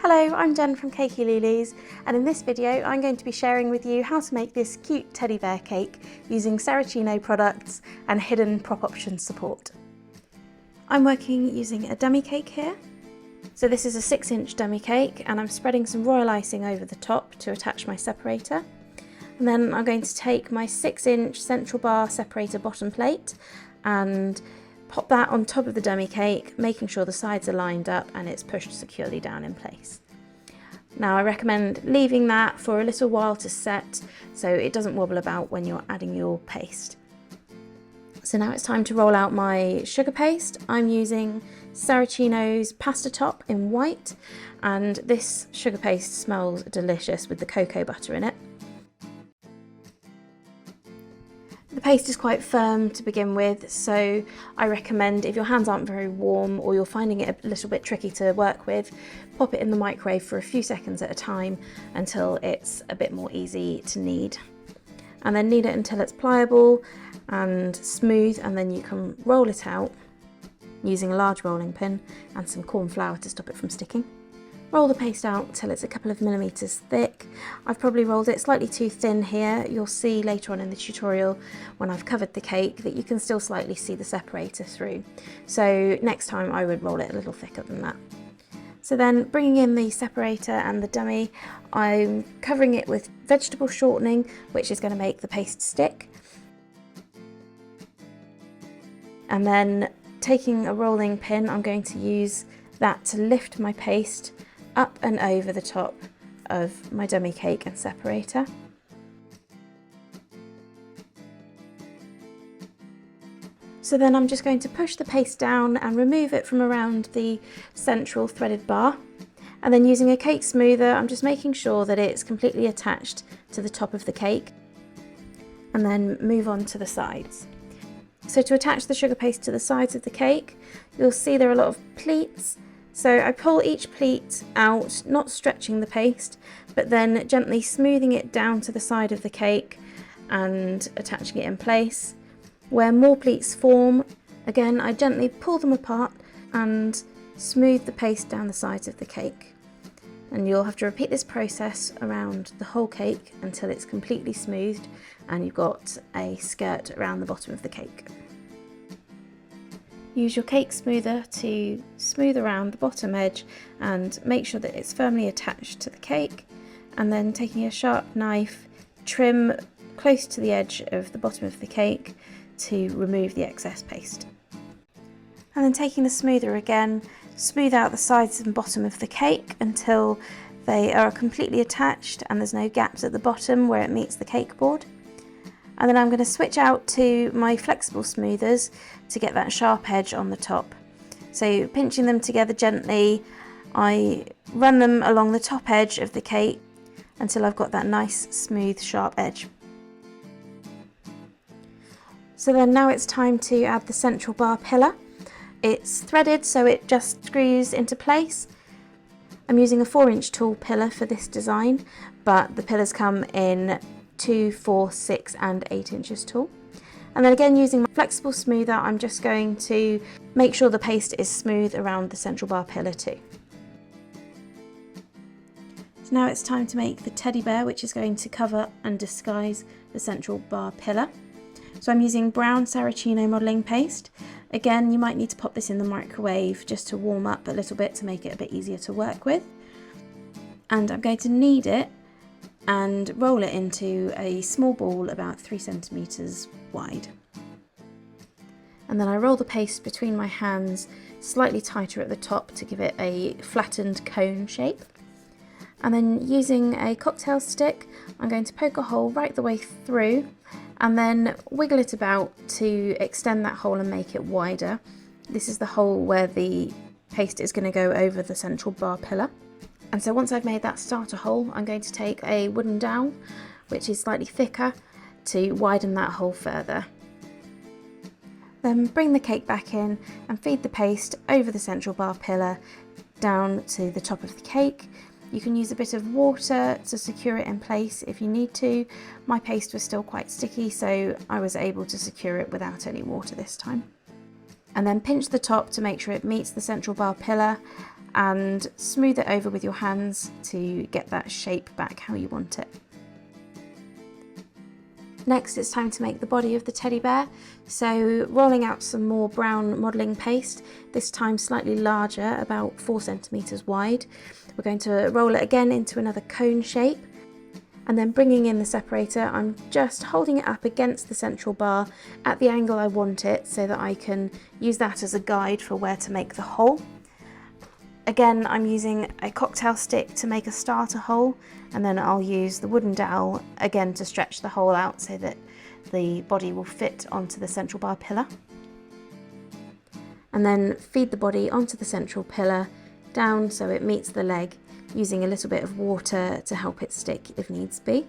Hello, I'm Jen from Cakey Lulu's, and in this video I'm going to be sharing with you how to make this cute teddy bear cake using Saracino products and hidden prop options support. I'm working using a dummy cake here. So this is a 6-inch dummy cake and I'm spreading some royal icing over the top to attach my separator. And then I'm going to take my 6-inch central bar separator bottom plate and pop that on top of the dummy cake, making sure the sides are lined up and it's pushed securely down in place. Now I recommend leaving that for a little while to set so it doesn't wobble about when you're adding your paste. So now it's time to roll out my sugar paste. I'm using Saracino's pasta top in white, and this sugar paste smells delicious with the cocoa butter in it. The paste is quite firm to begin with, so I recommend if your hands aren't very warm or you're finding it a little bit tricky to work with, pop it in the microwave for a few seconds at a time until it's a bit more easy to knead. And then knead it until it's pliable and smooth, and then you can roll it out using a large rolling pin and some corn flour to stop it from sticking. Roll the paste out till it's a couple of millimeters thick. I've probably rolled it slightly too thin here. You'll see later on in the tutorial when I've covered the cake that you can still slightly see the separator through. So next time I would roll it a little thicker than that. So then bringing in the separator and the dummy, I'm covering it with vegetable shortening, which is going to make the paste stick. And then taking a rolling pin, I'm going to use that to lift my paste up and over the top of my dummy cake and separator. So then I'm just going to push the paste down and remove it from around the central threaded bar. And then using a cake smoother, I'm just making sure that it's completely attached to the top of the cake, and then move on to the sides. So to attach the sugar paste to the sides of the cake, you'll see there are a lot of pleats. So I pull each pleat out, not stretching the paste, but then gently smoothing it down to the side of the cake and attaching it in place. Where more pleats form, again I gently pull them apart and smooth the paste down the sides of the cake. And you'll have to repeat this process around the whole cake until it's completely smoothed and you've got a skirt around the bottom of the cake. Use your cake smoother to smooth around the bottom edge and make sure that it's firmly attached to the cake, and then taking a sharp knife, trim close to the edge of the bottom of the cake to remove the excess paste. And then taking the smoother again, smooth out the sides and bottom of the cake until they are completely attached and there's no gaps at the bottom where it meets the cake board. And then I'm going to switch out to my flexible smoothers to get that sharp edge on the top. So pinching them together gently, I run them along the top edge of the cake until I've got that nice smooth sharp edge. So then now it's time to add the central bar pillar. It's threaded so it just screws into place. I'm using a 4-inch tall pillar for this design, but the pillars come in 2, 4, 6 and 8 inches tall. And then again, using my flexible smoother, I'm just going to make sure the paste is smooth around the central bar pillar too. So now it's time to make the teddy bear, which is going to cover and disguise the central bar pillar. So I'm using brown Saracino modelling paste. Again, you might need to pop this in the microwave just to warm up a little bit to make it a bit easier to work with. And I'm going to knead it and roll it into a small ball about 3 centimeters wide. And then I roll the paste between my hands, slightly tighter at the top to give it a flattened cone shape. And then using a cocktail stick, I'm going to poke a hole right the way through and then wiggle it about to extend that hole and make it wider. This is the hole where the paste is going to go over the central bar pillar. And so once I've made that starter hole, I'm going to take a wooden dowel, which is slightly thicker, to widen that hole further. Then bring the cake back in and feed the paste over the central bar pillar down to the top of the cake. You can use a bit of water to secure it in place if you need to. My paste was still quite sticky, so I was able to secure it without any water this time. And then pinch the top to make sure it meets the central bar pillar and smooth it over with your hands to get that shape back how you want it. Next, it's time to make the body of the teddy bear. So rolling out some more brown modelling paste, this time slightly larger, about 4 centimetres wide. We're going to roll it again into another cone shape, and then bringing in the separator, I'm just holding it up against the central bar at the angle I want it so that I can use that as a guide for where to make the hole. Again, I'm using a cocktail stick to make a starter hole, and then I'll use the wooden dowel again to stretch the hole out so that the body will fit onto the central bar pillar. And then feed the body onto the central pillar, down so it meets the leg, using a little bit of water to help it stick if needs be.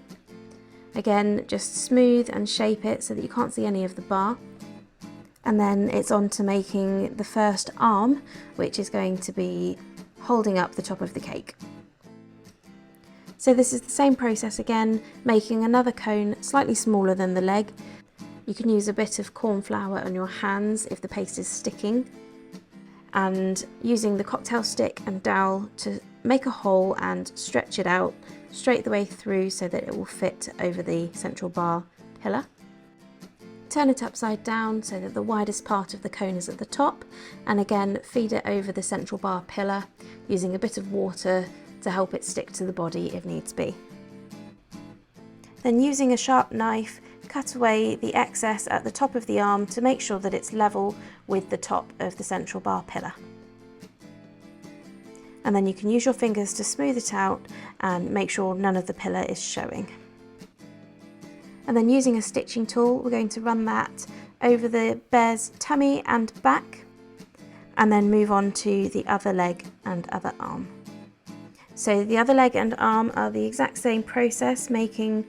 Again, just smooth and shape it so that you can't see any of the bar. And then it's on to making the first arm, which is going to be holding up the top of the cake. So this is the same process again, making another cone slightly smaller than the leg. You can use a bit of corn flour on your hands if the paste is sticking, and using the cocktail stick and dowel to make a hole and stretch it out straight the way through so that it will fit over the central bar pillar. Turn it upside down so that the widest part of the cone is at the top, and again feed it over the central bar pillar using a bit of water to help it stick to the body if needs be. Then using a sharp knife, cut away the excess at the top of the arm to make sure that it's level with the top of the central bar pillar. And then you can use your fingers to smooth it out and make sure none of the pillar is showing. And then using a stitching tool, we're going to run that over the bear's tummy and back, and then move on to the other leg and other arm. So the other leg and arm are the exact same process, making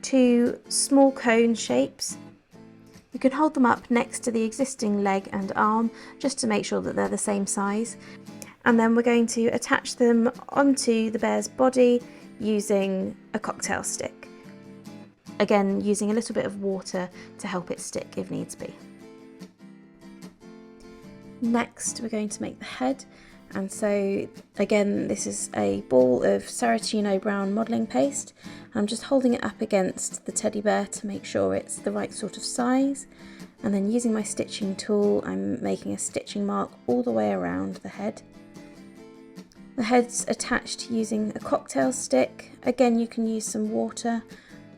2 small cone shapes. You can hold them up next to the existing leg and arm just to make sure that they're the same size. And then we're going to attach them onto the bear's body using a cocktail stick. Again, using a little bit of water to help it stick if needs be. Next, we're going to make the head. And so again, this is a ball of Saracino brown modelling paste. I'm just holding it up against the teddy bear to make sure it's the right sort of size. And then using my stitching tool, I'm making a stitching mark all the way around the head. The head's attached using a cocktail stick. Again, you can use some water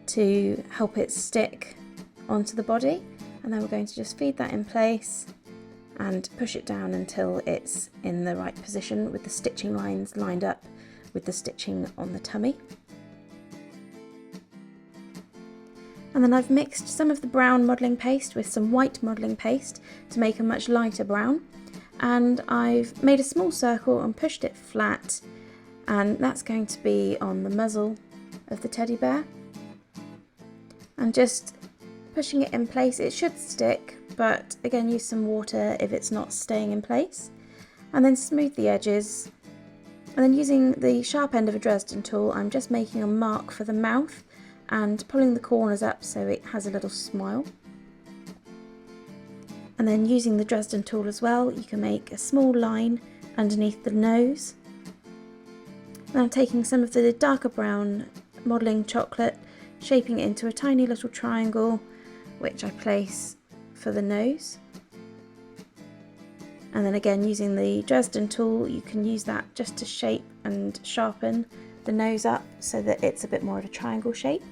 to help it stick onto the body, and then we're going to just feed that in place and push it down until it's in the right position with the stitching lines lined up with the stitching on the tummy. And then I've mixed some of the brown modelling paste with some white modelling paste to make a much lighter brown, and I've made a small circle and pushed it flat, and that's going to be on the muzzle of the teddy bear. And just pushing it in place, it should stick, but again use some water if it's not staying in place, and then smooth the edges. And then using the sharp end of a Dresden tool, I'm just making a mark for the mouth and pulling the corners up so it has a little smile. And then using the Dresden tool as well, you can make a small line underneath the nose. And I'm taking some of the darker brown modelling chocolate, shaping it into a tiny little triangle, which I place for the nose. And then again, using the Dresden tool, you can use that just to shape and sharpen the nose up so that it's a bit more of a triangle shape.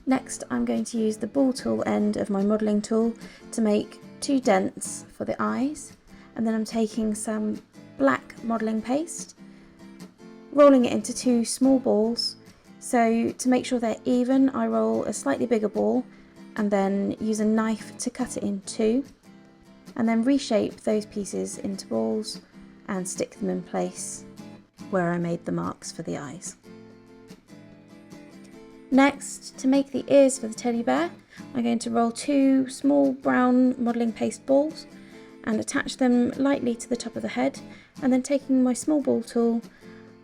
Next, I'm going to use the ball tool end of my modelling tool to make 2 dents for the eyes. And then I'm taking some black modelling paste, rolling it into 2 small balls. So to make sure they're even, I roll a slightly bigger ball and then use a knife to cut it in 2, and then reshape those pieces into balls and stick them in place where I made the marks for the eyes. Next, to make the ears for the teddy bear, I'm going to roll 2 small brown modelling paste balls and attach them lightly to the top of the head, and then taking my small ball tool,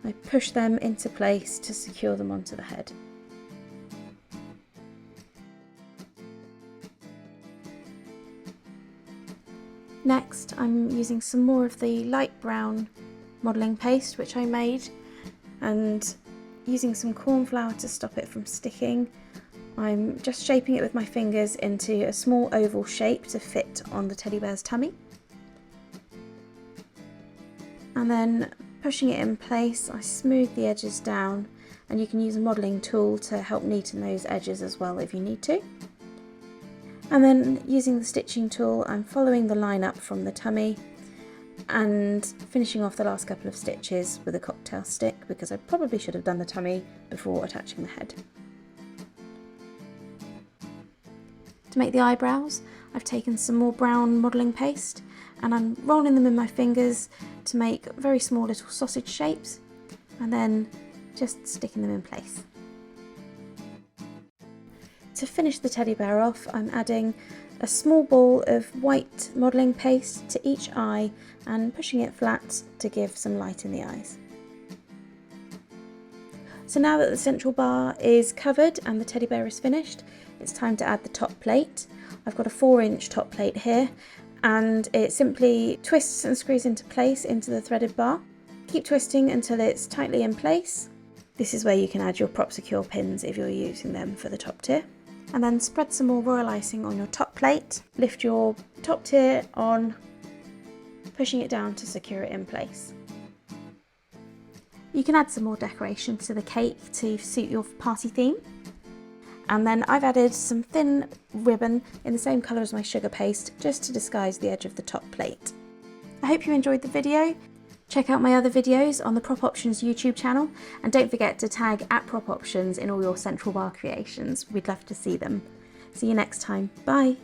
I push them into place to secure them onto the head. Next, I'm using some more of the light brown modelling paste which I made, and using some corn flour to stop it from sticking. I'm just shaping it with my fingers into a small oval shape to fit on the teddy bear's tummy. And then pushing it in place, I smooth the edges down, and you can use a modelling tool to help neaten those edges as well if you need to. And then using the stitching tool, I'm following the line up from the tummy and finishing off the last couple of stitches with a cocktail stick, because I probably should have done the tummy before attaching the head. To make the eyebrows, I've taken some more brown modelling paste and I'm rolling them in my fingers to make very small little sausage shapes, and then just sticking them in place. To finish the teddy bear off, I'm adding a small ball of white modelling paste to each eye and pushing it flat to give some light in the eyes. So now that the central bar is covered and the teddy bear is finished, it's time to add the top plate. I've got a 4-inch top plate here, and it simply twists and screws into place into the threaded bar. Keep twisting until it's tightly in place. This is where you can add your PropSecure pins if you're using them for the top tier. And then spread some more royal icing on your top plate. Lift your top tier on, pushing it down to secure it in place. You can add some more decoration to the cake to suit your party theme. And then I've added some thin ribbon in the same colour as my sugar paste, just to disguise the edge of the top plate. I hope you enjoyed the video. Check out my other videos on the Prop Options YouTube channel, and don't forget to tag @PropOptions in all your central bar creations. We'd love to see them. See you next time. Bye!